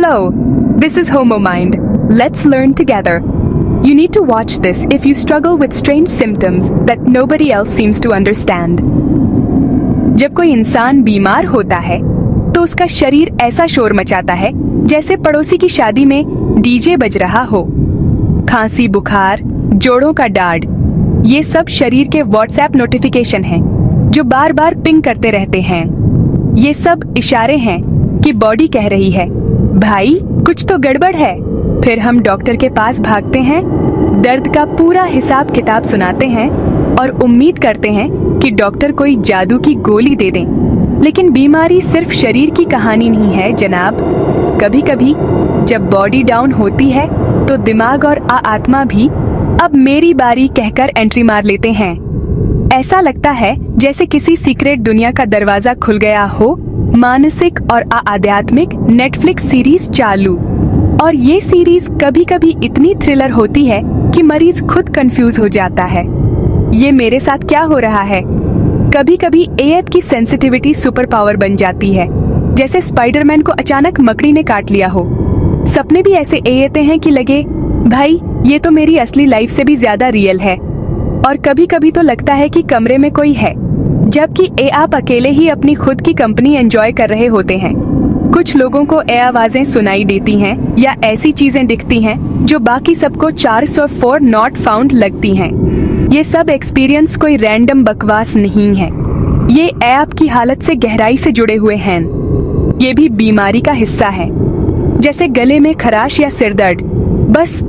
So, this is Homo Mind. Let's learn together. You need to watch this if you struggle with strange symptoms that nobody else seems to understand. जब कोई इंसान बीमार होता है तो उसका शरीर ऐसा शोर मचाता है जैसे पड़ोसी की शादी में डीजे बज रहा हो। खांसी, बुखार, जोड़ों का डार्ड, ये सब शरीर के व्हाट्सएप नोटिफिकेशन हैं जो बार बार पिंग करते रहते हैं। ये सब इशारे हैं कि बॉडी कह रही है, भाई कुछ तो गड़बड़ है। फिर हम डॉक्टर के पास भागते हैं, दर्द का पूरा हिसाब किताब सुनाते हैं और उम्मीद करते हैं कि डॉक्टर कोई जादू की गोली दे दें। लेकिन बीमारी सिर्फ शरीर की कहानी नहीं है जनाब। कभी कभी जब बॉडी डाउन होती है तो दिमाग और आत्मा भी अब मेरी बारी कहकर एंट्री मार लेते हैं। ऐसा लगता है जैसे किसी सीक्रेट दुनिया का दरवाजा खुल गया हो। मानसिक और आध्यात्मिक नेटफ्लिक्स सीरीज चालू, और ये सीरीज कभी कभी इतनी थ्रिलर होती है कि मरीज खुद कंफ्यूज हो जाता है। ये मेरे साथ क्या हो रहा है? कभी कभी एएप की सेंसिटिविटी सुपर पावर बन जाती है, जैसे स्पाइडरमैन को अचानक मकड़ी ने काट लिया हो। सपने भी ऐसे आते हैं कि लगे भाई ये तो मेरी असली लाइफ से भी ज्यादा रियल है। और कभी कभी तो लगता है कि कमरे में कोई है, जबकि आप अकेले ही अपनी खुद की कंपनी एंजॉय कर रहे होते हैं। कुछ लोगों को आवाजें सुनाई देती हैं या ऐसी चीजें दिखती हैं जो बाकी सबको 404 नॉट फाउंड लगती हैं। ये सब एक्सपीरियंस कोई रैंडम बकवास नहीं है, ये आपकी हालत से गहराई से जुड़े हुए हैं। ये भी बीमारी का हिस्सा है, जैसे गले में खराश या सिरदर्द, बस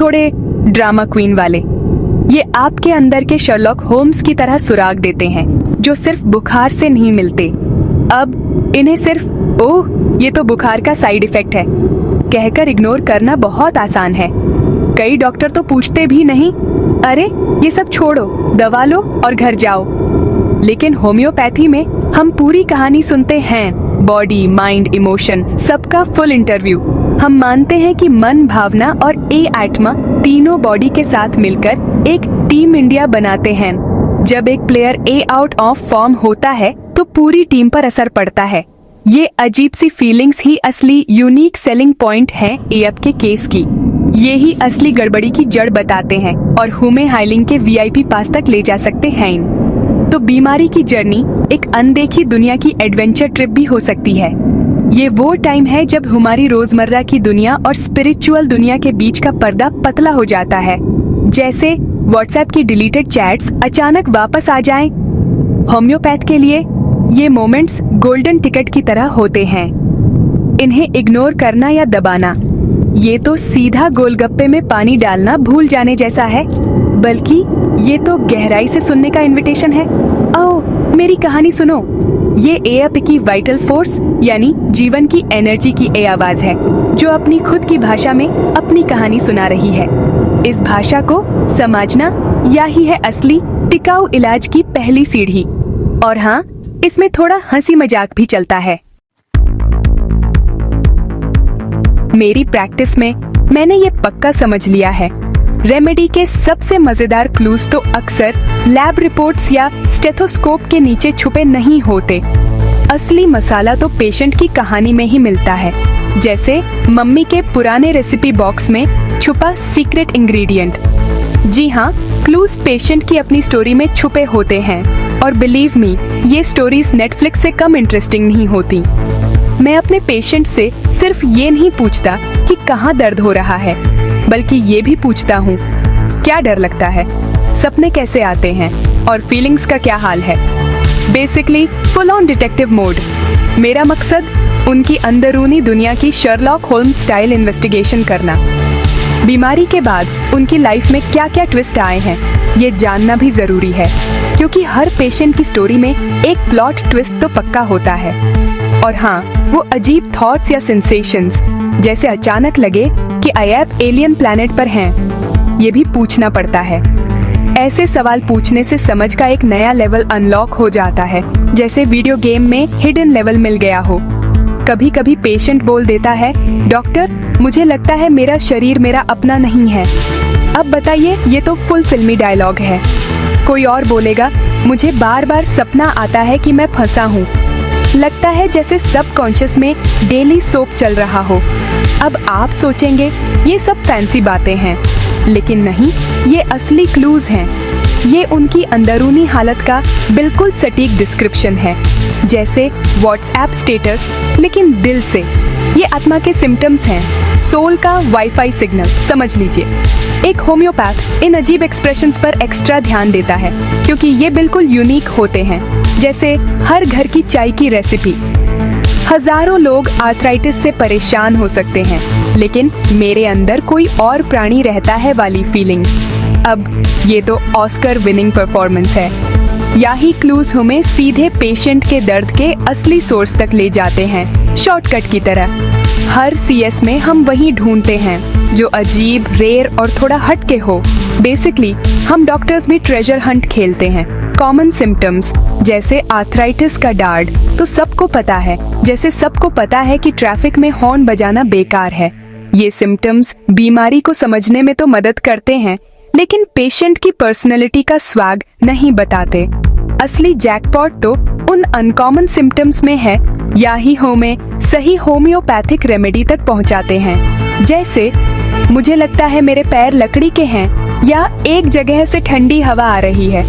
थोड़े ड्रामा क्वीन वाले। ये आपके अंदर के शर्लॉक होम्स की तरह सुराग देते हैं जो सिर्फ बुखार से नहीं मिलते। अब इन्हें सिर्फ ओह ये तो बुखार का साइड इफेक्ट है कहकर इग्नोर करना बहुत आसान है। कई डॉक्टर तो पूछते भी नहीं, अरे ये सब छोड़ो, दवा लो और घर जाओ। लेकिन होम्योपैथी में हम पूरी कहानी सुनते हैं, बॉडी, माइंड, इमोशन, सबका फुल इंटरव्यू। हम मानते हैं कि मन, भावना और आत्मा तीनों बॉडी के साथ मिलकर एक टीम इंडिया बनाते हैं। जब एक प्लेयर आउट ऑफ फॉर्म होता है तो पूरी टीम पर असर पड़ता है। ये अजीब सी फीलिंग्स ही असली यूनिक सेलिंग पॉइंट है एएप के केस की। ये ही असली गड़बड़ी की जड़ बताते हैं और हुमे हाइलिंग के वीआईपी पास तक ले जा सकते हैं। तो बीमारी की जर्नी एक अनदेखी दुनिया की एडवेंचर ट्रिप भी हो सकती है। ये वो टाइम है जब हमारी रोजमर्रा की दुनिया और स्पिरिचुअल दुनिया के बीच का पर्दा पतला हो जाता है, जैसे व्हाट्सएप की डिलीटेड चैट्स अचानक वापस आ जाएं। होम्योपैथ के लिए ये मोमेंट्स गोल्डन टिकट की तरह होते हैं। इन्हें इग्नोर करना या दबाना, ये तो सीधा गोलगप्पे में पानी डालना भूल जाने जैसा है, बल्कि ये तो गहराई से सुनने का इनविटेशन है। आओ मेरी कहानी सुनो। ये एएप की वाइटल फोर्स यानी जीवन की एनर्जी की आवाज है जो अपनी खुद की भाषा में अपनी कहानी सुना रही है। इस भाषा को समझना यही है असली टिकाऊ इलाज की पहली सीढ़ी। और हाँ, इसमें थोड़ा हंसी मजाक भी चलता है। मेरी प्रैक्टिस में मैंने ये पक्का समझ लिया है, रेमेडी के सबसे मजेदार क्लूज तो अक्सर लैब रिपोर्ट्स या स्टेथोस्कोप के नीचे छुपे नहीं होते। असली मसाला तो पेशेंट की कहानी में ही मिलता है, जैसे मम्मी के पुराने रेसिपी बॉक्स में छुपा सीक्रेट इंग्रेडिएंट। जी हाँ, क्लूज पेशेंट की अपनी स्टोरी में छुपे होते हैं, और बिलीव मी, ये स्टोरीज नेटफ्लिक्स से कम इंटरेस्टिंग नहीं होती। मैं अपने पेशेंट से सिर्फ ये नहीं पूछता कि कहाँ दर्द हो रहा है, बल्कि ये भी पूछता हूँ क्या डर लगता है, सपने कैसे आते हैं और फीलिंग्स का क्या हाल है। Basically full on detective mode. मेरा मकसद उनकी अंदरूनी दुनिया की शर्लॉक होल्म्स स्टाइल इन्वेस्टिगेशन करना। बीमारी के बाद उनकी लाइफ में क्या क्या ट्विस्ट आए हैं ये जानना भी जरूरी है, क्योंकि हर पेशेंट की स्टोरी में एक प्लॉट ट्विस्ट तो पक्का होता है। और हाँ, वो अजीब थॉट्स या सेंसेशंस, जैसे अचानक लगे कि आप एलियन प्लैनेट पर हैं, ये भी पूछना पड़ता है। ऐसे सवाल पूछने से समझ का एक नया लेवल अनलॉक हो जाता है, जैसे वीडियो गेम में हिडन लेवल मिल गया हो। कभी कभी पेशेंट बोल देता है, डॉक्टर मुझे लगता है मेरा शरीर मेरा अपना नहीं है। अब बताइए, ये तो फुल फिल्मी डायलॉग है। कोई और बोलेगा, मुझे बार बार सपना आता है कि मैं फंसा हूँ। लगता है जैसे सबकॉन्शियस में डेली सोप चल रहा हो। अब आप सोचेंगे ये सब फैंसी बातें हैं, लेकिन नहीं, ये असली क्लूज हैं। ये उनकी अंदरूनी हालत का बिल्कुल सटीक डिस्क्रिप्शन है, जैसे व्हाट्सएप स्टेटस लेकिन दिल से। ये आत्मा के सिम्टम्स हैं, सोल का वाईफाई सिग्नल समझ लीजिए। एक होम्योपैथ इन अजीब एक्सप्रेशंस पर एक्स्ट्रा ध्यान देता है, क्योंकि ये बिल्कुल यूनिक होते हैं, जैसे हर घर की चाय की रेसिपी। हजारों लोग आर्थराइटिस से परेशान हो सकते हैं, लेकिन मेरे अंदर कोई और प्राणी रहता है वाली फीलिंग। अब ये तो ऑस्कर विनिंग परफॉर्मेंस है। यही क्लूज हमें सीधे पेशेंट के दर्द के असली सोर्स तक ले जाते हैं, शॉर्टकट की तरह। हर सीएस में हम वही ढूंढते हैं जो अजीब, रेयर और थोड़ा हटके हो। बेसिकली हम डॉक्टर्स भी ट्रेजर हंट खेलते हैं। कॉमन सिम्टम्स जैसे आर्थराइटिस का डार्ड तो सबको पता है, जैसे सबको पता है कि ट्रैफिक में हॉर्न बजाना बेकार है। ये सिम्टम्स बीमारी को समझने में तो मदद करते हैं, लेकिन पेशेंट की पर्सनैलिटी का स्वैग नहीं बताते। असली जैकपॉट तो उन अनकॉमन सिम्टम्स में है, यही हमें सही होम्योपैथिक रेमेडी तक पहुंचाते हैं। जैसे मुझे लगता है मेरे पैर लकड़ी के हैं, या एक जगह से ठंडी हवा आ रही है।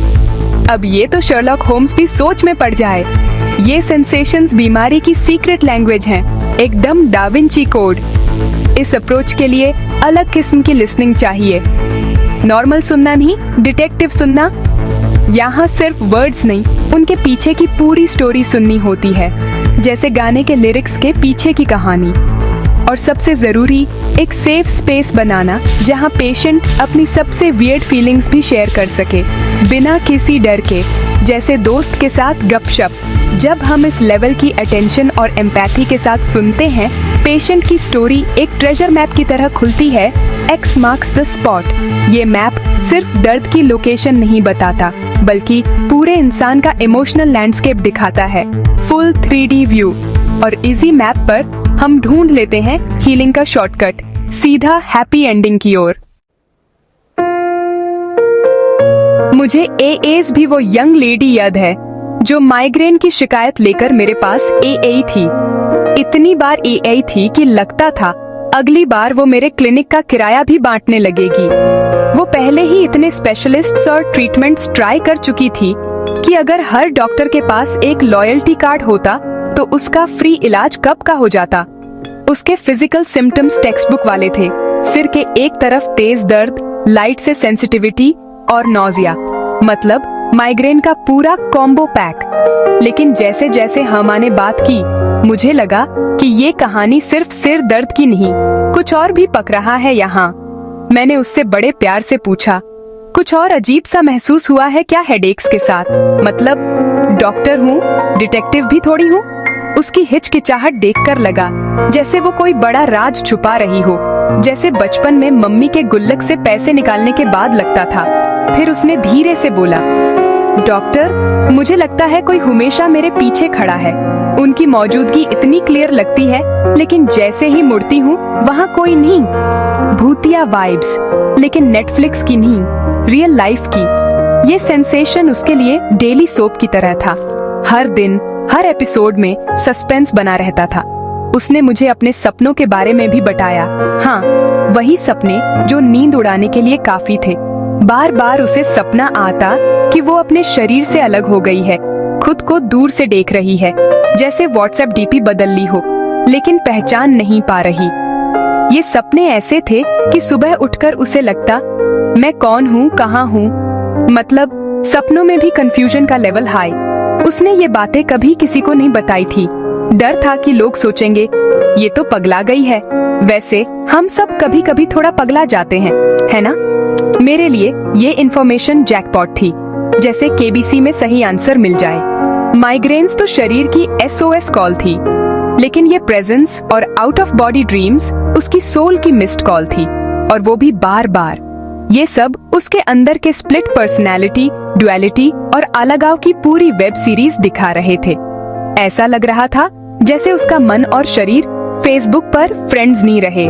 अब ये तो शर्लॉक होम्स भी सोच में पड़ जाए। ये सेंसेशंस बीमारी की सीक्रेट लैंग्वेज हैं, एकदम डाविंची कोड। इस अप्रोच के लिए अलग किस्म की लिसनिंग चाहिए। नॉर्मल सुनना नहीं, डिटेक्टिव सुनना। यहाँ सिर्फ वर्ड्स नहीं, उनके पीछे की पूरी स्टोरी सुननी होती है, जैसे गाने के लिरिक्स के पीछे की कहानी। और सबसे जरूरी, एक सेफ स्पेस बनाना जहाँ पेशेंट अपनी सबसे वियर्ड फीलिंग्स भी शेयर कर सके, बिना किसी डर के, जैसे दोस्त के साथ गपशप। जब हम इस लेवल की अटेंशन और एम्पैथी के साथ सुनते हैं, पेशेंट की स्टोरी एक ट्रेजर मैप की तरह खुलती है। X marks the spot. ये मैप सिर्फ दर्द की लोकेशन नहीं बताता, बल्कि पूरे इंसान का इमोशनल लैंडस्केप दिखाता है, फुल 3D व्यू। और इसी मैप पर हम ढूंढ लेते हैं हीलिंग का शॉर्टकट, सीधा हैप्पी एंडिंग की ओर। मुझे एएस भी वो यंग लेडी याद है जो माइग्रेन की शिकायत लेकर मेरे पास एआई थी। इतनी बार एआई थी कि लगता था अगली बार वो मेरे क्लिनिक का किराया भी बांटने लगेगी। वो पहले ही इतने स्पेशलिस्ट्स और ट्रीटमेंट्स ट्राई कर चुकी थी कि अगर हर डॉक्टर के पास एक लॉयल्टी कार्ड होता तो उसका फ्री इलाज कब का हो जाता। उसके फिजिकल सिम्टम्स टेक्स्ट बुक वाले थे, सिर के एक तरफ तेज दर्द, लाइट से सेंसिटिविटी और नौजिया, मतलब माइग्रेन का पूरा कॉम्बो पैक। लेकिन जैसे जैसे हमने बात की, मुझे लगा कि ये कहानी सिर्फ सिर दर्द की नहीं, कुछ और भी पक रहा है यहाँ। मैंने उससे बड़े प्यार से पूछा, कुछ और अजीब सा महसूस हुआ है क्या हेडेक्स के साथ? मतलब डॉक्टर हूँ, डिटेक्टिव भी थोड़ी हूँ। उसकी हिचकिचाहट देखकर लगा जैसे वो कोई बड़ा राज छुपा रही हो, जैसे बचपन में मम्मी के गुल्लक से पैसे निकालने के बाद लगता था। फिर उसने धीरे से बोला, डॉक्टर, मुझे लगता है कोई हमेशा मेरे पीछे खड़ा है। उनकी मौजूदगी इतनी क्लियर लगती है, लेकिन जैसे ही मुड़ती हूँ वहाँ कोई नहीं। भूतिया वाइब्स, लेकिन नेटफ्लिक्स की नहीं, रियल लाइफ की। ये सेंसेशन उसके लिए डेली सोप की तरह था। हर दिन, हर एपिसोड में सस्पेंस बना रहता था। उसने मुझे अपने सपनों के बारे में भी बताया। हाँ, वही सपने जो नींद उड़ाने के लिए काफी थे। बार बार उसे सपना आता कि वो अपने शरीर से अलग हो गई है, खुद को दूर से देख रही है, जैसे व्हाट्सएप डीपी बदल ली हो, लेकिन पहचान नहीं पा रही। ये सपने ऐसे थे कि सुबह उठकर उसे लगता, मैं कौन हूँ, कहाँ हूँ। मतलब सपनों में भी कंफ्यूजन का लेवल हाई। उसने ये बातें कभी किसी को नहीं बताई थी। डर था कि लोग सोचेंगे ये तो पगला गई है। वैसे हम सब कभी कभी थोड़ा पगला जाते हैं, है ना? मेरे लिए ये इन्फॉर्मेशन जैकपॉट थी, जैसे केबीसी में सही आंसर मिल जाए। माइग्रेन्स तो शरीर की SOS कॉल थी, लेकिन ये प्रेजेंस और आउट ऑफ बॉडी ड्रीम्स उसकी सोल की मिस्ड कॉल थी, और वो भी बार बार। ये सब उसके अंदर के स्प्लिट पर्सनैलिटी, ड्युअलिटी और अलगाव की पूरी वेब सीरीज दिखा रहे थे। ऐसा लग रहा था जैसे उसका मन और शरीर फेसबुक पर फ्रेंड्स नहीं रहे,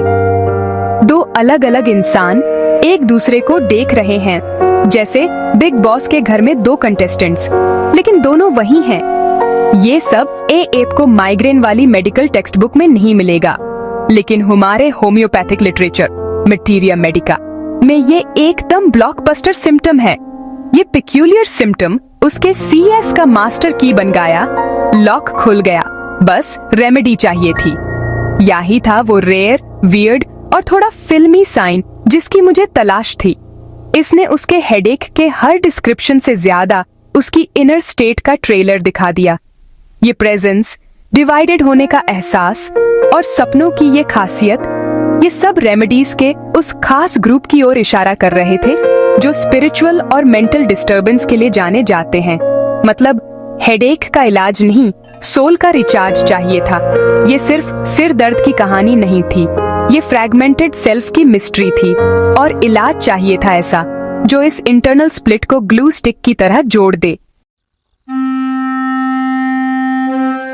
दो अलग अलग इंसान एक दूसरे को देख रहे हैं, जैसे बिग बॉस के घर में दो कंटेस्टेंट्स, लेकिन दोनों वही हैं। ये सब एप को माइग्रेन वाली मेडिकल टेक्स्ट बुक में नहीं मिलेगा, लेकिन हमारे होम्योपैथिक लिटरेचर मटीरिया मेडिका में ये एकदम ब्लॉकबस्टर सिम्टम है। ये पिक्यूलियर सिम्टम उसके CS का मास्टर की बन गया। लॉक खुल गया, बस रेमेडी चाहिए थी। यही था वो रेयर, वियर्ड और थोड़ा फिल्मी साइन जिसकी मुझे तलाश थी। इसने उसके हेडेक के हर डिस्क्रिप्शन से ज्यादा उसकी इनर स्टेट का ट्रेलर दिखा दिया। ये प्रेजेंस, डिवाइडेड होने का एहसास और सपनों की ये खासियत, ये सब रेमेडीज के उस खास ग्रुप की ओर इशारा कर रहे थे जो स्पिरिचुअल और मेंटल डिस्टर्बेंस के लिए जाने जाते हैं। मतलब हेडेक का इलाज नहीं, सोल का रिचार्ज चाहिए था। ये सिर्फ सिर दर्द की कहानी नहीं थी, ये फ्रैगमेंटेड सेल्फ की मिस्ट्री थी, और इलाज चाहिए था ऐसा जो इस इंटरनल स्प्लिट को ग्लू स्टिक की तरह जोड़ दे।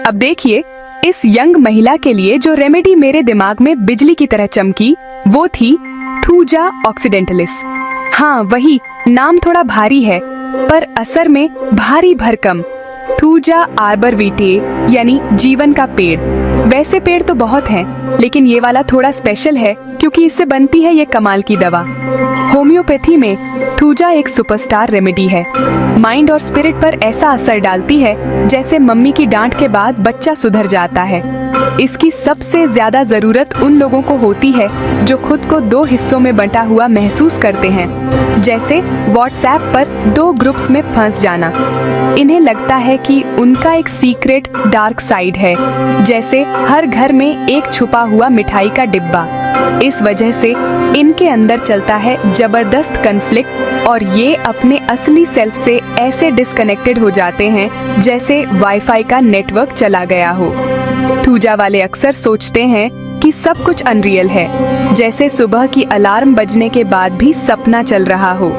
अब देखिए, इस यंग महिला के लिए जो रेमेडी मेरे दिमाग में बिजली की तरह चमकी, वो थी थूजा ऑक्सीडेंटलिस। हाँ, वही नाम थोड़ा भारी है, पर असर में भारी भरकम। थूजा आर्बरवीटे यानी जीवन का पेड़। वैसे पेड़ तो बहुत हैं, लेकिन ये वाला थोड़ा स्पेशल है क्योंकि इससे बनती है ये कमाल की दवा। होम्योपैथी में थूजा एक सुपरस्टार रेमेडी है। माइंड और स्पिरिट पर ऐसा असर डालती है जैसे मम्मी की डांट के बाद बच्चा सुधर जाता है। इसकी सबसे ज्यादा जरूरत उन लोगों को होती है जो खुद को 2 हिस्सों में बंटा हुआ महसूस करते हैं, जैसे व्हाट्सएप पर 2 ग्रुप्स में फंस जाना। इन्हें लगता है कि उनका एक सीक्रेट डार्क साइड है, जैसे हर घर में एक छुपा हुआ मिठाई का डिब्बा। इस वजह से इनके अंदर चलता है जबरदस्त कन्फ्लिक्ट, और ये अपने असली सेल्फ से ऐसे डिस्कनेक्टेड हो जाते हैं जैसे वाईफाई का नेटवर्क चला गया हो। थूजा वाले अक्सर सोचते हैं कि सब कुछ अनरियल है, जैसे सुबह की अलार्म बजने के बाद भी सपना चल रहा हो।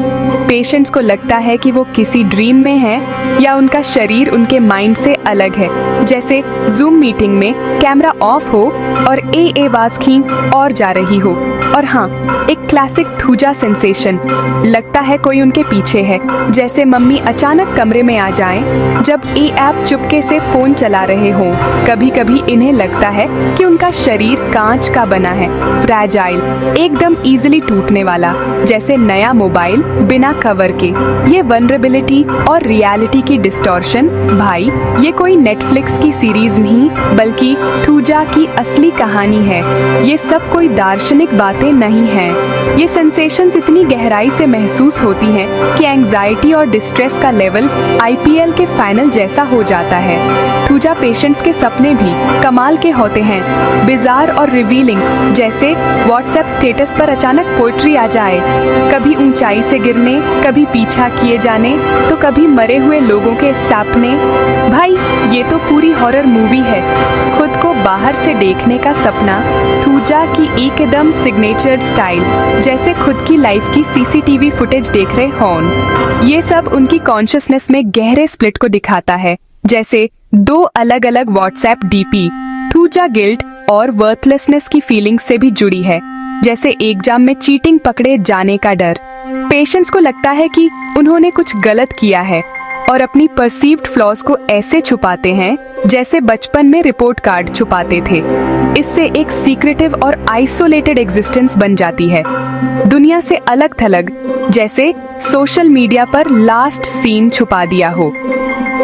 पेशेंट्स को लगता है कि वो किसी ड्रीम में है या उनका शरीर उनके माइंड से अलग है, जैसे जूम मीटिंग में कैमरा ऑफ हो और आवाज खींच और जा रही हो। और हाँ, एक क्लासिक थूजा सेंसेशन, लगता है कोई उनके पीछे है, जैसे मम्मी अचानक कमरे में आ जाएं जब ऐप चुपके से फोन चला रहे हों। कभी कभी इन्हें लगता है कि उनका शरीर कांच का बना है, फ्रैजाइल, एकदम इजीली टूटने वाला, जैसे नया मोबाइल बिना कवर के। ये वल्नरेबिलिटी और रियलिटी की डिस्टॉर्शन, भाई ये कोई नेटफ्लिक्स की सीरीज नहीं बल्कि थूजा की असली कहानी है। ये सब कोई दार्शनिक बातें नहीं हैं। ये सेंसेशंस इतनी गहराई से महसूस होती हैं कि एंजाइटी और डिस्ट्रेस का लेवल IPL के फाइनल जैसा हो जाता है। थूजा पेशेंट्स के सपने भी कमाल के होते हैं, बिजार और रिवीलिंग, जैसे व्हाट्सएप स्टेटस पर अचानक पोएट्री आ जाए, कभी ऊंचाई से गिरने, कभी पीछा किए जाने, तो कभी मरे हुए लोगों के सपने। भाई ये तो पूरी हॉरर मूवी है। खुद को बाहर से देखने का सपना, थूजा की एकदम सिग्नेचर स्टाइल, जैसे खुद की लाइफ की CCTV फुटेज देख रहे हों। ये सब उनकी कॉन्शियसनेस में गहरे स्प्लिट को दिखाता है, जैसे 2 अलग अलग व्हाट्सएप DP। थूजा गिल्ट और वर्थलेसनेस की फीलिंग से भी जुड़ी है, जैसे एग्जाम में चीटिंग पकड़े जाने का डर। पेशेंट्स को लगता है कि उन्होंने कुछ गलत किया है और अपनी परसीव्ड फ्लॉज को ऐसे छुपाते हैं जैसे बचपन में रिपोर्ट कार्ड छुपाते थे। इससे एक सीक्रेटिव और आइसोलेटेड एग्जिस्टेंस बन जाती है, दुनिया से अलग थलग, जैसे सोशल मीडिया पर लास्ट सीन छुपा दिया हो।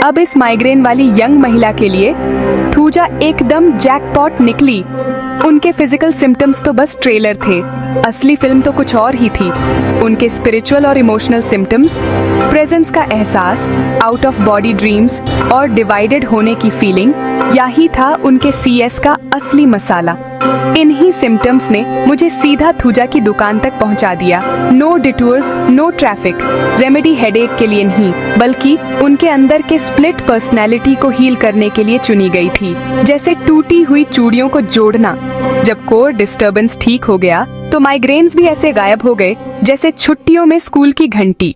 अब इस माइग्रेन वाली यंग महिला के लिए थूजा एकदम जैकपॉट निकली। उनके फिजिकल सिम्टम्स तो बस ट्रेलर थे, असली फिल्म तो कुछ और ही थी। उनके स्पिरिचुअल और इमोशनल सिम्टम्स, प्रेजेंस का एहसास, आउट ऑफ बॉडी ड्रीम्स और डिवाइडेड होने की फीलिंग, यही था उनके CS का असली मसाला। इन्हीं सिम्टम्स ने मुझे सीधा थूजा की दुकान तक पहुंचा दिया। No detours, no traffic. Remedy headache के लिए नहीं, बल्कि उनके अंदर के स्प्लिट पर्सनैलिटी को हील करने के लिए चुनी गई थी, जैसे टूटी हुई चूड़ियों को जोड़ना। जब कोर डिस्टर्बेंस ठीक हो गया तो माइग्रेन्स भी ऐसे गायब हो गए जैसे छुट्टियों में स्कूल की घंटी।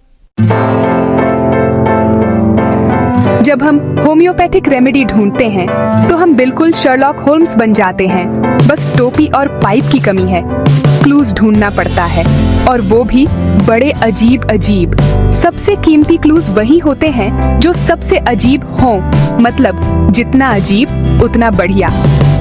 जब हम होम्योपैथिक रेमेडी ढूंढते हैं तो हम बिल्कुल शर्लॉक होल्म्स बन जाते हैं। बस टोपी और पाइप की कमी है। क्लूज ढूंढना पड़ता है, और वो भी बड़े अजीब अजीब। सबसे कीमती क्लूज वही होते हैं जो सबसे अजीब हों, मतलब जितना अजीब उतना बढ़िया।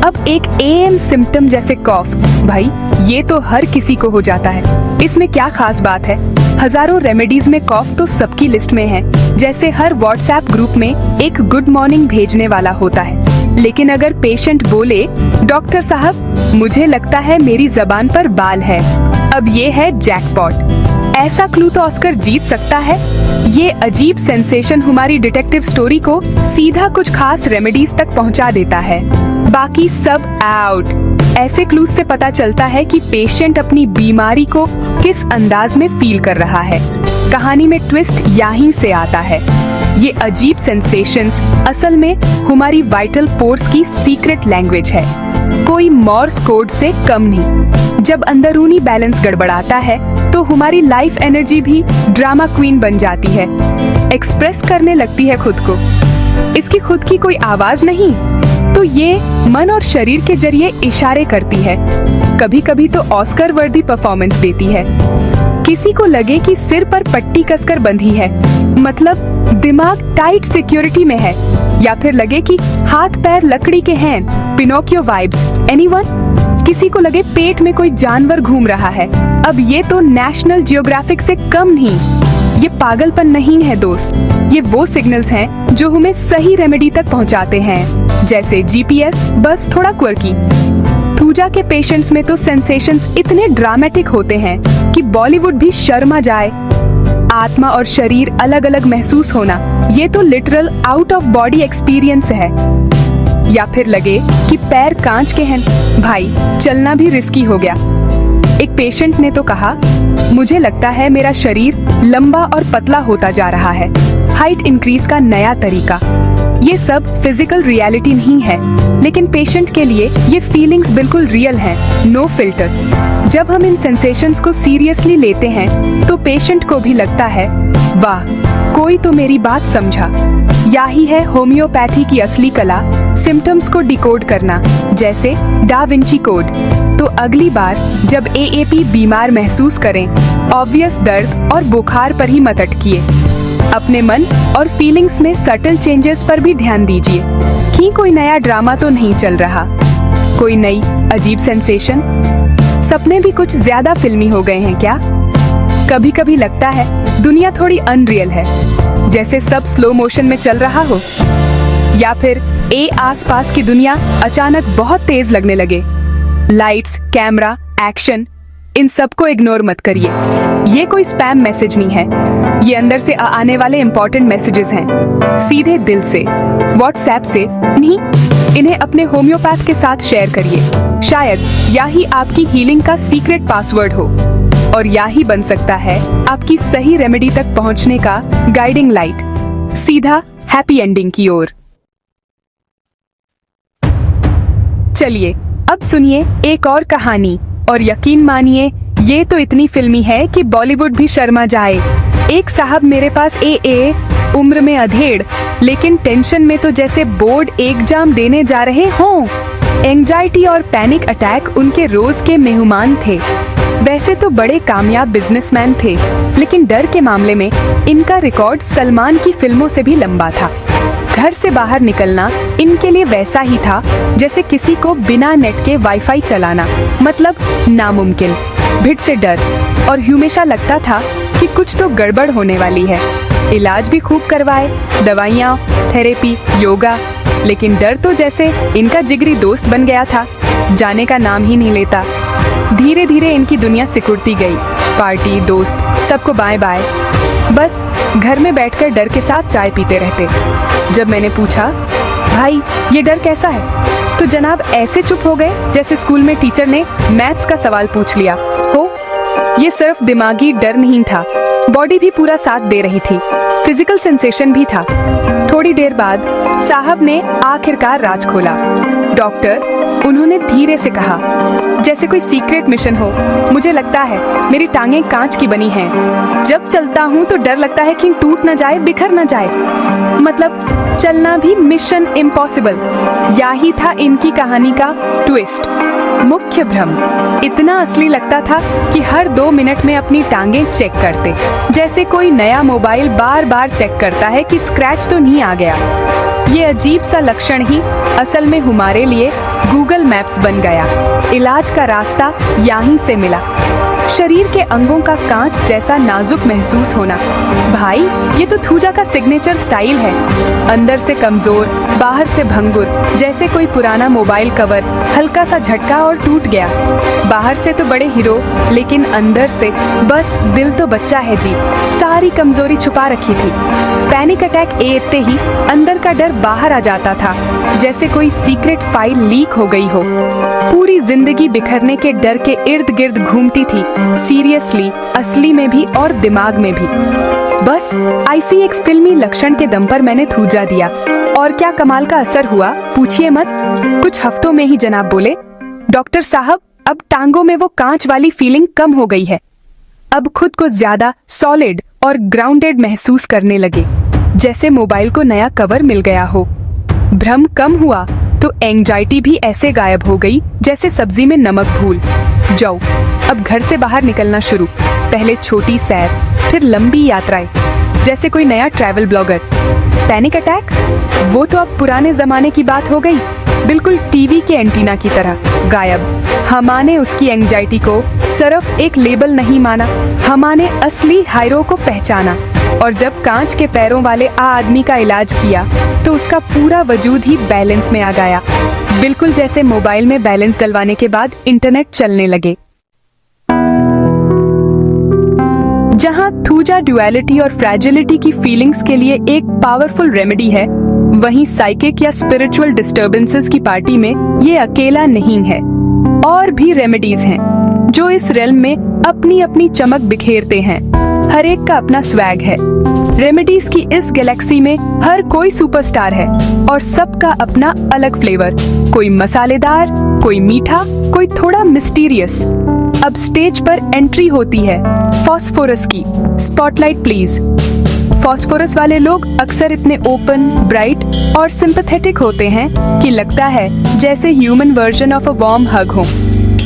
अब एक एएम सिम्टम जैसे कॉफ, भाई ये तो हर किसी को हो जाता है। इसमें क्या खास बात है? हजारों रेमेडीज में कॉफ तो सबकी लिस्ट में है। जैसे हर व्हाट्सएप ग्रुप में एक गुड मॉर्निंग भेजने वाला होता है। लेकिन अगर पेशेंट बोले, डॉक्टर साहब मुझे लगता है मेरी जबान पर बाल है, अब ये है जैकपॉट। ऐसा क्लू तो ऑस्कर जीत सकता है। ये अजीब सेंसेशन हमारी डिटेक्टिव स्टोरी को सीधा कुछ खास रेमेडीज तक पहुंचा देता है, बाकी सब आउट। ऐसे क्लूज से पता चलता है कि पेशेंट अपनी बीमारी को किस अंदाज में फील कर रहा है। कहानी में ट्विस्ट यहीं से आता है। ये अजीब सेंसेशंस असल में हमारी वाइटल फोर्स की सीक्रेट लैंग्वेज है, कोई मॉर्स कोड से कम नहीं। जब अंदरूनी बैलेंस गड़बड़ाता है तो हमारी लाइफ एनर्जी भी ड्रामा क्वीन बन जाती है, एक्सप्रेस करने लगती है खुद को। इसकी खुद की कोई आवाज नहीं, तो ये मन और शरीर के जरिए इशारे करती है। कभी कभी तो ऑस्कर वर्दी परफॉर्मेंस देती है। किसी को लगे कि सिर पर पट्टी कसकर बंधी है, मतलब दिमाग टाइट सिक्योरिटी में है, या फिर लगे कि हाथ पैर लकड़ी के हैं, पिनोकियो वाइब्स। एनीवन? किसी को लगे पेट में कोई जानवर घूम रहा है। अब ये तो नेशनल जियोग्राफिक से कम नहीं। ये पागलपन नहीं है दोस्त, ये वो सिग्नल्स हैं जो हमें सही रेमेडी तक पहुंचाते हैं, जैसे जीपीएस, बस थोड़ा क्वर्की। थूजा के पेशेंट्स में तो सेंसेशंस इतने ड्रामेटिक होते हैं कि बॉलीवुड भी शर्मा जाए। आत्मा और शरीर अलग अलग महसूस होना, ये तो literal out of body experience है। या फिर लगे कि पैर कांच के हैं, भाई चलना भी रिस्की हो गया। एक पेशेंट ने तो कहा, मुझे लगता है मेरा शरीर लंबा और पतला होता जा रहा है, हाइट इंक्रीज का नया तरीका। ये सब फिजिकल रियलिटी नहीं है, लेकिन पेशेंट के लिए ये फीलिंग्स बिल्कुल रियल हैं, नो फिल्टर। जब हम इन सेंसेशंस को सीरियसली लेते हैं तो पेशेंट को भी लगता है, वाह कोई तो मेरी बात समझा। यही है होम्योपैथी की असली कला, सिम्टम्स को डिकोड करना, जैसे डा विंची कोड। तो अगली बार जब एएपी बीमार महसूस करें, ऑब्वियस दर्द और बुखार पर ही मत अटकिए। अपने मन और फीलिंग्स में सटल चेंजेस पर भी ध्यान दीजिए कि कोई नया ड्रामा तो नहीं चल रहा, कोई नई अजीब सेंसेशन। सपने भी कुछ ज्यादा फिल्मी हो गए हैं क्या? कभी कभी लगता है दुनिया थोड़ी अनरियल है, जैसे सब स्लो मोशन में चल रहा हो, या फिर आसपास की दुनिया अचानक बहुत तेज लगने लगे। लाइट्स, कैमरा, एक्शन, इन सबको इग्नोर मत करिए। ये कोई स्पैम मैसेज नहीं है, ये अंदर से आने वाले इंपॉर्टेंट मैसेजेस हैं, सीधे दिल से, व्हाट्सएप से नहीं। इन्हें अपने होम्योपैथ के साथ शेयर करिए। शायद यही आपकी हीलिंग का सीक्रेट पासवर्ड हो, और यही बन सकता है आपकी सही रेमेडी तक पहुंचने का गाइडिंग लाइट, सीधा हैप्पी एंडिंग की ओर। चलिए अब सुनिए एक और कहानी, और यकीन मानिए ये तो इतनी फिल्मी है कि बॉलीवुड भी शर्मा जाए। एक साहब मेरे पास उम्र में अधेड़, लेकिन टेंशन में तो जैसे बोर्ड एग्जाम देने जा रहे हों। एंजाइटी और पैनिक अटैक उनके रोज के मेहमान थे। वैसे तो बड़े कामयाब बिजनेसमैन थे, लेकिन डर के मामले में इनका रिकॉर्ड सलमान की फिल्मों से भी लंबा था। घर से बाहर निकलना इनके लिए वैसा ही था जैसे किसी को बिना नेट के वाईफाई चलाना, मतलब नामुमकिन। भिड़ से डर, और हमेशा लगता था कि कुछ तो गड़बड़ होने वाली है। इलाज भी खूब करवाए, दवाइयाँ, थेरेपी, योगा, लेकिन डर तो जैसे इनका जिगरी दोस्त बन गया था, जाने का नाम ही नहीं लेता। धीरे धीरे इनकी दुनिया सिकुड़ती गई, पार्टी, दोस्त, सबको बाय बाय। बस घर में बैठकर डर के साथ चाय पीते रहते। जब मैंने पूछा, भाई ये डर कैसा है, तो जनाब ऐसे चुप हो गए जैसे स्कूल में टीचर ने मैथ्स का सवाल पूछ लिया हो। ये सिर्फ दिमागी डर नहीं था, बॉडी भी पूरा साथ दे रही थी, फिजिकल सेंसेशन भी था। थोड़ी देर बाद साहब ने आखिरकार राज खोला। डॉक्टर, उन्होंने धीरे से कहा, जैसे कोई सीक्रेट मिशन हो। मुझे लगता है मेरी टांगें कांच की बनी हैं। जब चलता हूँ तो डर लगता है कि टूट न जाए, बिखर न जाए। मतलब चलना भी मिशन इम्पॉसिबल। यही था इनकी कहानी का ट्विस्ट। मुख्य भ्रम इतना असली लगता था कि हर 2 मिनट में अपनी टांगें चेक करते, जैसे कोई नया मोबाइल बार बार चेक करता है कि स्क्रैच तो नहीं आ गया। ये अजीब सा लक्षण ही असल में हमारे लिए गूगल मैप्स बन गया। इलाज का रास्ता यहीं से मिला। शरीर के अंगों का कांच जैसा नाजुक महसूस होना। भाई, ये तो थूजा का सिग्नेचर स्टाइल है। अंदर से कमजोर, बाहर से भंगुर, जैसे कोई पुराना मोबाइल कवर हल्का सा झटका और टूट गया। बाहर से तो बड़े हीरो, लेकिन अंदर से बस दिल तो बच्चा है जी। सारी कमजोरी छुपा रखी थी। पैनिक अटैक एते ही अंदर का डर बाहर आ जाता था, जैसे कोई सीक्रेट फाइल लीक हो गई हो। पूरी जिंदगी बिखरने के डर के इर्द गिर्द घूमती थी, सीरियसली, असली में भी और दिमाग में भी। बस ऐसी एक फिल्मी लक्षण के दम पर मैंने थूजा दिया, और क्या कमाल का असर हुआ पूछिए मत। कुछ हफ्तों में ही जनाब बोले, डॉक्टर साहब अब टांगों में वो कांच वाली फीलिंग कम हो गई है। अब खुद को ज्यादा सॉलिड और ग्राउंडेड महसूस करने लगे, जैसे मोबाइल को नया कवर मिल गया हो। भ्रम कम हुआ तो एंजाइटी भी ऐसे गायब हो गई जैसे सब्जी में नमक भूल जाओ। अब घर से बाहर निकलना शुरू, पहले छोटी सैर, फिर लंबी यात्राएं, जैसे कोई नया ट्रैवल ब्लॉगर। पैनिक अटैक, वो तो अब पुराने जमाने की बात हो गई, बिल्कुल टीवी के एंटीना की तरह गायब। हमाने उसकी एंजाइटी को सिर्फ एक लेबल नहीं माना, हमाने असली हायरो को पहचाना। और जब कांच के पैरों वाले आदमी का इलाज किया तो उसका पूरा वजूद ही बैलेंस में आ गया, बिल्कुल जैसे मोबाइल में बैलेंस डलवाने के बाद इंटरनेट चलने लगे। जहां थूजा ड्युअलिटी और फ्रैजिलिटी की फीलिंग्स के लिए एक पावरफुल रेमेडी है, वहीं साइकिक या स्पिरिचुअल डिस्टर्बेंसेस की पार्टी में ये अकेला नहीं है। और भी रेमेडीज हैं जो इस रेल्म में अपनी अपनी चमक बिखेरते हैं। हर एक का अपना स्वैग है। रेमेडीज की इस गैलेक्सी में हर कोई सुपरस्टार है और सबका अपना अलग फ्लेवर। कोई मसालेदार, कोई मीठा, कोई थोड़ा मिस्टीरियस। अब स्टेज पर एंट्री होती है फॉस्फोरस की। Spotlight please. फॉस्फोरस वाले लोग अक्सर इतने ओपन, ब्राइट और सिंपैथेटिक होते हैं कि लगता है जैसे human version of a warm hug हो।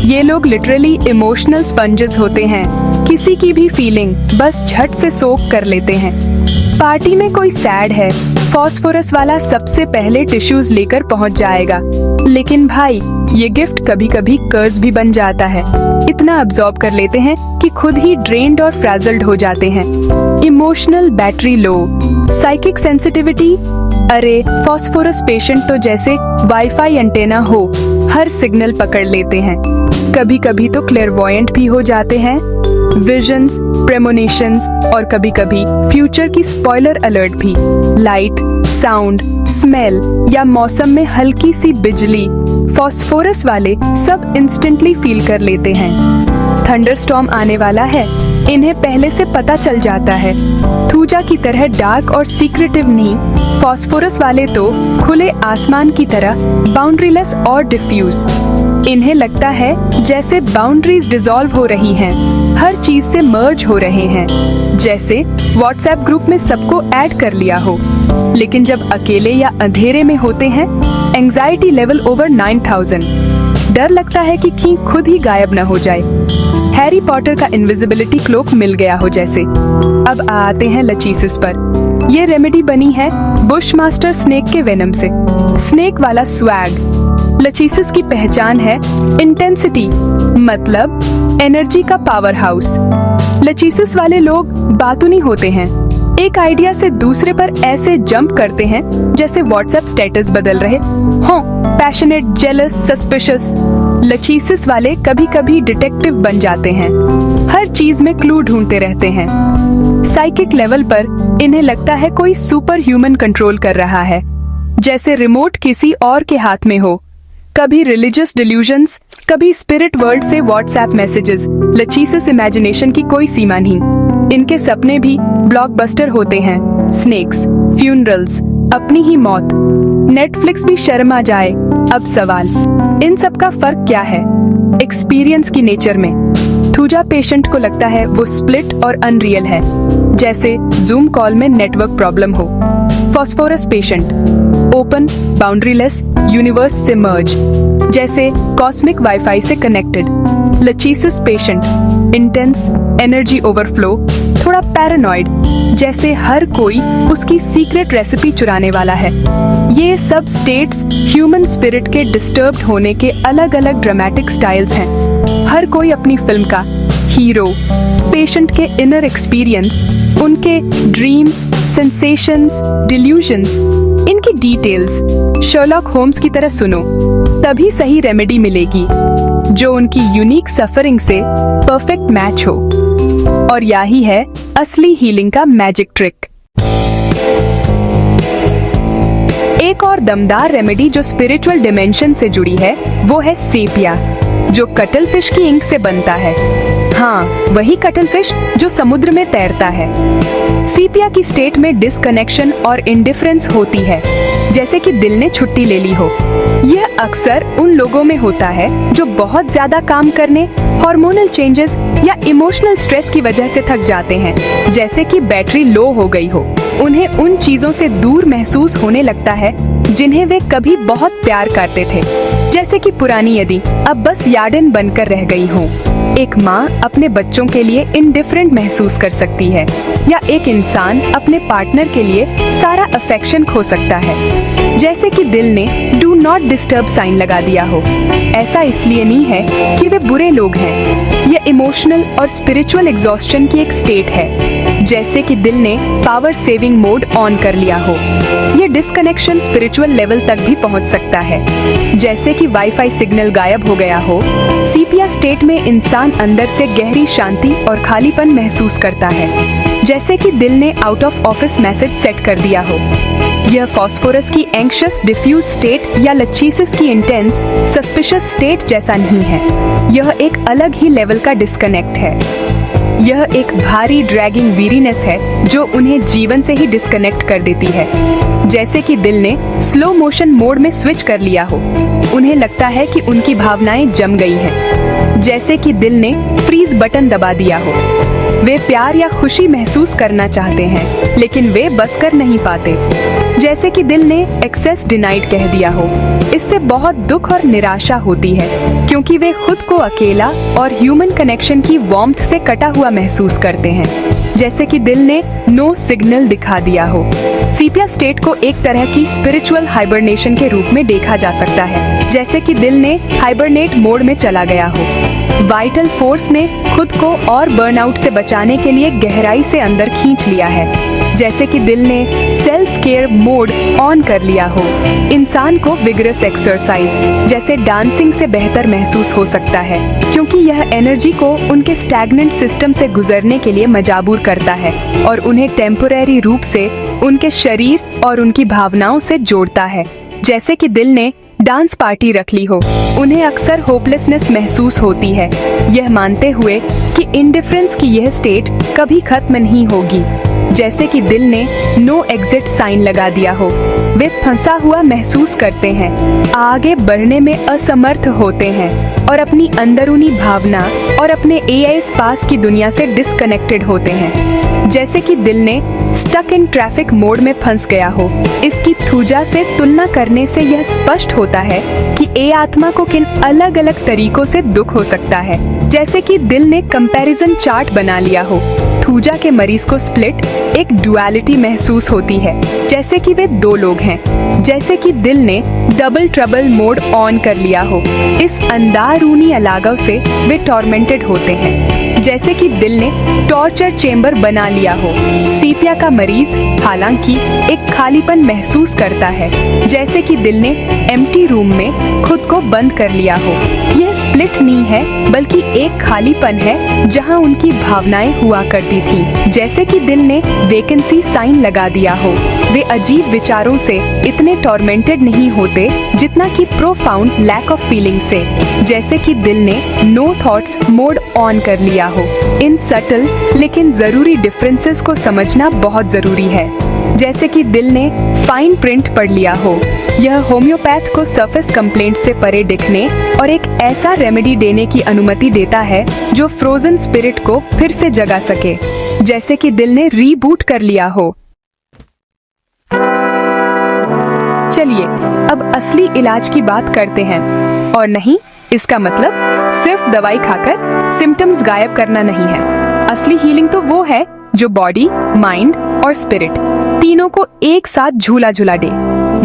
ये लोग लिटरली इमोशनल स्पंजेस होते हैं, किसी की भी फीलिंग बस झट से सोक कर लेते हैं। पार्टी में कोई सैड है, फॉस्फोरस वाला सबसे पहले टिश्यूज लेकर पहुंच जाएगा। लेकिन भाई, ये गिफ्ट कभी कभी कर्ज भी बन जाता है। इतना अब्सॉर्ब कर लेते हैं कि खुद ही ड्रेन्ड और फ्रैजल्ड हो जाते हैं। Emotional battery low, psychic sensitivity. अरे फॉस्फोरस पेशेंट तो जैसे वाईफाई एंटेना हो, हर सिग्नल पकड़ लेते हैं। कभी कभी तो क्लेयरवॉयंट भी हो जाते हैं। विजन्स, प्रेमोनिशंस और कभी कभी फ्यूचर की स्पॉइलर अलर्ट भी। लाइट, साउंड, स्मेल या मौसम में हल्की सी बिजली, फॉस्फोरस वाले सब इंस्टेंटली फील कर लेते हैं। थंडरस्टॉर्म आने वाला है, इन्हें पहले से पता चल जाता है। थूजा की तरह डार्क और सीक्रेटिव नहीं, फॉस्फोरस वाले तो खुले आसमान की तरह बाउंड्रीलेस और डिफ्यूज। इन्हें लगता है जैसे बाउंड्रीज डिसॉल्व हो रही हैं, हर चीज से मर्ज हो रहे हैं, जैसे व्हाट्सएप ग्रुप में सबको ऐड कर लिया हो। लेकिन जब अकेले या अंधेरे में होते हैं, एंजाइटी लेवल ओवर 9000। डर लगता है कि खुद ही गायब न हो जाए। हैरी पॉटर का इनविजिबिलिटी क्लोक मिल गया हो जैसे। अब आते हैं लचीसिस पर। ये रेमेडी बनी है बुशमास्टर स्नेक के वेनम से। स्नेक वाला स्वैग। लचीसिस की पहचान है इंटेंसिटी, मतलब एनर्जी का पावर हाउस। लचीसिस वाले लोग बातूनी होते हैं, एक आइडिया से दूसरे पर ऐसे जंप करते हैं जैसे व्हाट्सएप स्टेटस बदल रहे हों। Passionate, jealous, suspicious. लचीसिस वाले कभी कभी डिटेक्टिव बन जाते हैं, हर चीज में क्लू ढूंढते रहते हैं। साइकिक लेवल पर इन्हें लगता है कोई सुपर ह्यूमन कंट्रोल कर रहा है, जैसे रिमोट किसी और के हाथ में हो। कभी रिलीजियस डिल्यूजन्स, कभी स्पिरिट वर्ल्ड से व्हाट्सएप मैसेजेस। लचीसिस इमेजिनेशन की कोई सीमा नहीं। इनके सपने भी ब्लॉकबस्टर होते हैं। स्नेक्स, फ्यूनरल्स, अपनी ही मौत। नेटफ्लिक्स भी शर्मा जाए। अब सवाल, इन सब का फर्क क्या है? एक्सपीरियंस की नेचर में। थूजा पेशेंट को लगता है वो स्प्लिट और अनरियल है, जैसे जूम कॉल में नेटवर्क प्रॉब्लम हो। Phosphorus patient, open, boundaryless, universe से मर्ज, जैसे कॉस्मिक वाईफाई से connected. Lachesis patient, intense, energy overflow, थोड़ा पैरानॉइड, जैसे हर कोई उसकी सीक्रेट रेसिपी चुराने वाला है। ये सब स्टेट्स ह्यूमन स्पिरिट के डिस्टर्ब्ड होने के अलग अलग ड्रामेटिक स्टाइल्स हैं। हर कोई अपनी फिल्म का हीरो। पेशेंट के इनर एक्सपीरियंस, उनके ड्रीम्स, सेंसेशंस, डिल्यूजन्स, इनकी डिटेल्स शर्लॉक होम्स की तरह सुनो, तभी सही रेमेडी मिलेगी जो उनकी यूनिक सफरिंग से परफेक्ट मैच हो। और यही है असली हीलिंग का मैजिक ट्रिक। एक और दमदार रेमेडी जो स्पिरिचुअल डिमेंशन से जुड़ी है वो है सेपिया, जो कटल फिश की इंक से बनता है। हाँ, वही कटल फिश जो समुद्र में तैरता है। सेपिया की स्टेट में डिस्कनेक्शन और इंडिफरेंस होती है, जैसे कि दिल ने छुट्टी ले ली हो। यह अक्सर उन लोगों में होता है जो बहुत ज्यादा काम करने, हार्मोनल चेंजेस या इमोशनल स्ट्रेस की वजह से थक जाते हैं, जैसे कि बैटरी लो हो गई हो। उन्हें उन चीजों से दूर महसूस होने लगता है जिन्हें वे कभी बहुत प्यार करते थे, जैसे कि पुरानी यदि अब बस यार्डन बनकर रह गई हो। एक माँ अपने बच्चों के लिए इंडिफरेंट महसूस कर सकती है, या एक इंसान अपने पार्टनर के लिए सारा अफेक्शन खो सकता है, जैसे कि दिल ने डू नॉट डिस्टर्ब साइन लगा दिया हो। ऐसा इसलिए नहीं है कि वे बुरे लोग हैं, यह इमोशनल और स्पिरिचुअल एग्जॉस्शन की एक स्टेट है, जैसे कि दिल ने पावर सेविंग मोड ऑन कर लिया हो। यह डिस्कनेक्शन स्पिरिचुअल लेवल तक भी पहुंच सकता है, जैसे कि वाईफाई सिग्नल गायब हो गया हो। सेपिया स्टेट में इंसान अंदर से गहरी शांति और खालीपन महसूस करता है, जैसे कि दिल ने out of office message set कर दिया हो। यह फास्फोरस की एंक्शियस डिफ्यूज स्टेट या लचीसिस की इंटेंस सस्पिशियस स्टेट जैसा नहीं है। यह एक अलग ही लेवल का डिस्कनेक्ट है। यह एक भारी ड्रैगिंग वीरीनेस है जो उन्हें जीवन से ही डिस्कनेक्ट कर देती है, जैसे कि दिल ने स्लो मोशन मोड में स्विच कर लिया हो। उन्हें लगता है कि उनकी भावनाएं जम गई हैं, जैसे कि दिल ने फ्रीज बटन दबा दिया हो। वे प्यार या खुशी महसूस करना चाहते हैं, लेकिन वे बस कर नहीं पाते, जैसे कि दिल ने एक्सेस डिनाइड कह दिया हो। इससे बहुत दुख और निराशा होती है, क्योंकि वे खुद को अकेला और ह्यूमन कनेक्शन की वार्मथ से कटा हुआ महसूस करते हैं, जैसे कि दिल ने नो सिग्नल दिखा दिया हो। सेपिया स्टेट को एक तरह की स्पिरिचुअल हाइबरनेशन के रूप में देखा जा सकता है, जैसे कि दिल ने हाइबरनेट मोड में चला गया हो। वाइटल फोर्स ने खुद को और बर्नआउट से बचाने के लिए गहराई से अंदर खींच लिया है, जैसे कि दिल ने सेल्फ केयर मोड ऑन कर लिया हो। इंसान को विगरस एक्सरसाइज जैसे डांसिंग से बेहतर महसूस हो सकता है, क्योंकि यह एनर्जी को उनके स्टैग्नेंट सिस्टम से गुजरने के लिए मजबूर करता है और उन्हें टेम्पोरेरी रूप से उनके शरीर और उनकी भावनाओं से जोड़ता है, जैसे कि दिल ने डांस पार्टी रख ली हो। उन्हें अक्सर होपलेसनेस महसूस होती है, यह मानते हुए कि इंडिफरेंस की यह स्टेट कभी खत्म नहीं होगी, जैसे कि दिल ने नो एग्जिट साइन लगा दिया हो। वे फंसा हुआ महसूस करते हैं, आगे बढ़ने में असमर्थ होते हैं और अपनी अंदरूनी भावना और अपने एआईएस पास की दुनिया से डिस्कनेक्टेड होते हैं, जैसे कि दिल ने स्टक इन ट्रैफिक मोड में फंस गया हो। इसकी थूजा से तुलना करने से यह स्पष्ट होता है कि ए आत्मा को किन अलग अलग तरीकों से दुख हो सकता है, जैसे कि दिल ने कंपैरिजन चार्ट बना लिया हो। थूजा के मरीज को स्प्लिट एक डुअलिटी महसूस होती है, जैसे कि वे दो लोग हैं, जैसे कि दिल ने डबल ट्रबल मोड ऑन कर लिया हो। इस अंधारूनी अलगाव से वे टॉर्मेंटेड होते हैं, जैसे कि दिल ने टॉर्चर चेंबर बना लिया हो। सेपिया का मरीज हालांकि एक खालीपन महसूस करता है, जैसे कि दिल ने एम्प्टी रूम में खुद को बंद कर लिया हो। यह स्प्लिट नहीं है, बल्कि एक खालीपन है जहां उनकी भावनाएं हुआ करती थी, जैसे कि दिल ने वेकेंसी साइन लगा दिया हो। वे अजीब विचारों से इतने टॉर्मेंटेड नहीं होते जितना कि प्रोफाउंड लैक ऑफ फीलिंग से, जैसे कि दिल ने नो थॉट्स मोड ऑन कर लिया हो। इन सटल लेकिन जरूरी डिफरेंसेस को समझना बहुत जरूरी है, जैसे कि दिल ने फाइन प्रिंट पढ़ लिया हो। यह होम्योपैथ को सरफेस कंप्लेंट से परे दिखने और एक ऐसा रेमेडी देने की अनुमति देता है जो फ्रोजन स्पिरिट को फिर से जगा सके, जैसे कि दिल ने रीबूट कर लिया हो। चलिए अब असली इलाज की बात करते हैं। और नहीं, इसका मतलब सिर्फ दवाई खाकर सिम्टम्स गायब करना नहीं है। असली हीलिंग तो वो है जो बॉडी, माइंड और स्पिरिट तीनों को एक साथ झूला झूला दे।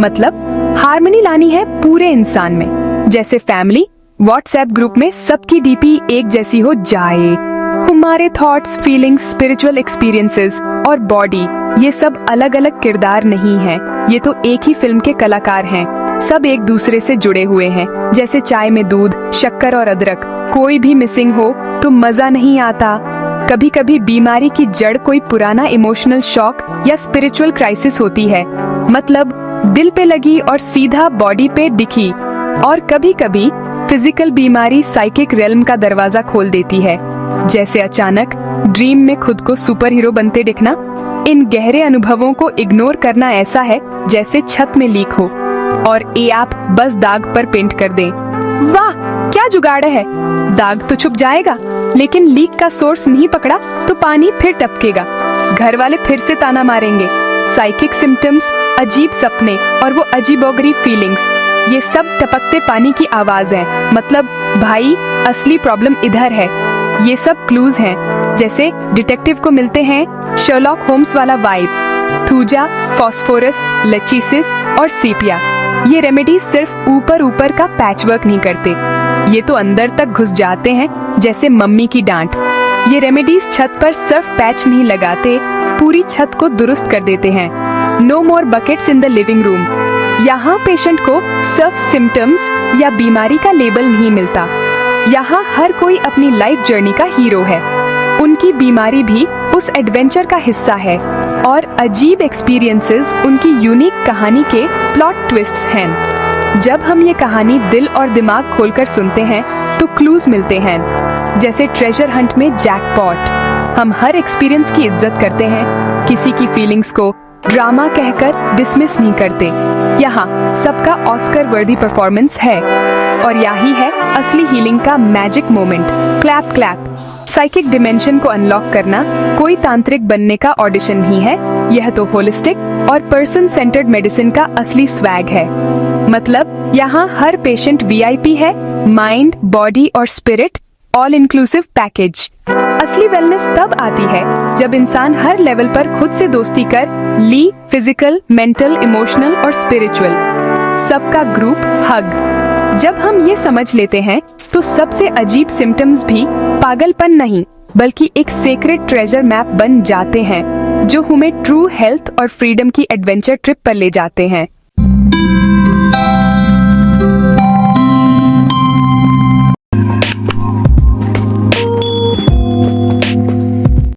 मतलब हार्मनी लानी है पूरे इंसान में। जैसे फैमिली व्हाट्सएप ग्रुप में सबकी डीपी एक जैसी हो जाए। हमारे थॉट्स, फीलिंग्स, स्पिरिचुअल एक्सपीरियंसेस और बॉडी, ये सब अलग अलग किरदार नहीं है, ये तो एक ही फिल्म के कलाकार हैं। सब एक दूसरे से जुड़े हुए हैं। जैसे चाय में दूध, शक्कर और अदरक, कोई भी मिसिंग हो तो मजा नहीं आता। कभी कभी बीमारी की जड़ कोई पुराना इमोशनल शॉक या स्पिरिचुअल क्राइसिस होती है, मतलब दिल पे लगी और सीधा बॉडी पे दिखी। और कभी कभी फिजिकल बीमारी साइकिक रेल्म का दरवाजा खोल देती है, जैसे अचानक ड्रीम में खुद को सुपर हीरो बनते दिखना। इन गहरे अनुभवों को इग्नोर करना ऐसा है जैसे छत में लीक हो और ये आप बस दाग पर पेंट कर दें। वाह क्या जुगाड़ है, दाग तो छुप जाएगा, लेकिन लीक का सोर्स नहीं पकड़ा तो पानी फिर टपकेगा, घर वाले फिर से ताना मारेंगे। साइकिक सिम्टम्स, अजीब सपने और वो अजीबोगरीब फीलिंग्स, ये सब टपकते पानी की आवाज है। मतलब भाई असली प्रॉब्लम इधर है। ये सब क्लूज हैं, जैसे डिटेक्टिव को मिलते हैं शर्लॉक होम्स वाला वाइब। थूजा, फॉस्फोरस, लचीसिस और सीपिया, ये रेमेडीज सिर्फ ऊपर ऊपर का पैचवर्क नहीं करते, ये तो अंदर तक घुस जाते हैं, जैसे मम्मी की डांट। ये रेमेडीज छत पर सिर्फ पैच नहीं लगाते, पूरी छत को दुरुस्त कर देते हैं। No more buckets in the living room. यहाँ पेशेंट को सिर्फ सिम्टम्स या बीमारी का लेबल नहीं मिलता, यहाँ हर कोई अपनी लाइफ जर्नी का हीरो है। उनकी बीमारी भी उस एडवेंचर का हिस्सा है और अजीब एक्सपीरियंसेस उनकी यूनिक कहानी के प्लॉट ट्विस्ट्स हैं। जब हम ये कहानी दिल और दिमाग खोलकर सुनते हैं तो क्लूज मिलते हैं, जैसे ट्रेजर हंट में जैकपॉट। हम हर एक्सपीरियंस की इज्जत करते हैं, किसी की फीलिंग्स को ड्रामा कहकर डिसमिस नहीं करते। यहाँ सबका ऑस्कर वर्दी परफॉर्मेंस है और यही है असली हीलिंग का magic moment. Clap clap. Psychic dimension को अनलॉक करना कोई तांत्रिक बनने का ऑडिशन नहीं है, यह तो होलिस्टिक और पर्सन सेंटर्ड मेडिसिन का असली स्वैग है। मतलब यहाँ हर पेशेंट वीआईपी है, माइंड, बॉडी और स्पिरिट ऑल इंक्लूसिव पैकेज। असली वेलनेस तब आती है जब इंसान हर लेवल पर खुद से दोस्ती कर ली, फिजिकल, मेंटल, इमोशनल और स्पिरिचुअल, सबका ग्रुप हग। जब हम ये समझ लेते हैं तो सबसे अजीब सिम्टम्स भी पागलपन नहीं बल्कि एक सेक्रेट ट्रेजर मैप बन जाते हैं, जो हमें ट्रू हेल्थ और फ्रीडम की एडवेंचर ट्रिप पर ले जाते हैं।